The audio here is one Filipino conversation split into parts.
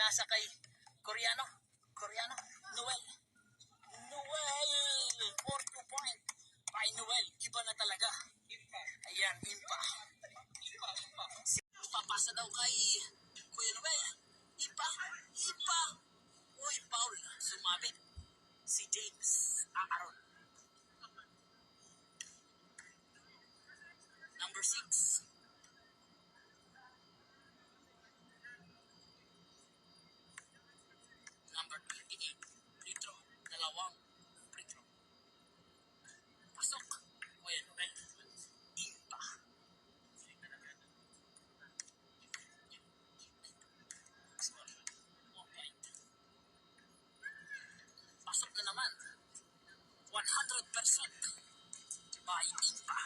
nasa kay Koreano. Noel. Noel! 4-2 point. By Noel. Iba na talaga. Ayan, Impa. Papasa daw kay Kuya Noel. Impa. Uy, Paul. Sumabit. Si James Aaron. Number 6. Number 28. Pretro. Dalawang Pretro. Pasok. Kuya Noel. Impa. Pasok na naman. 100% by Impa.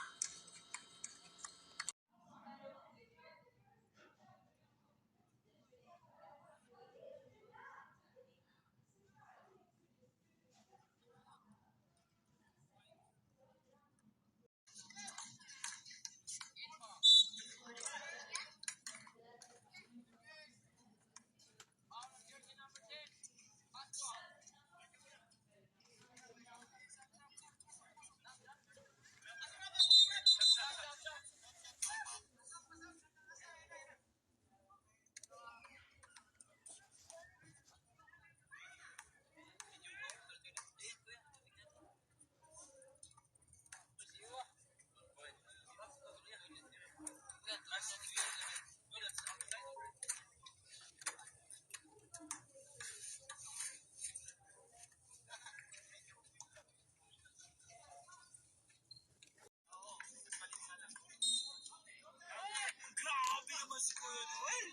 Grabe naman si Kuya Noel.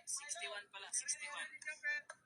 61 pala, 61.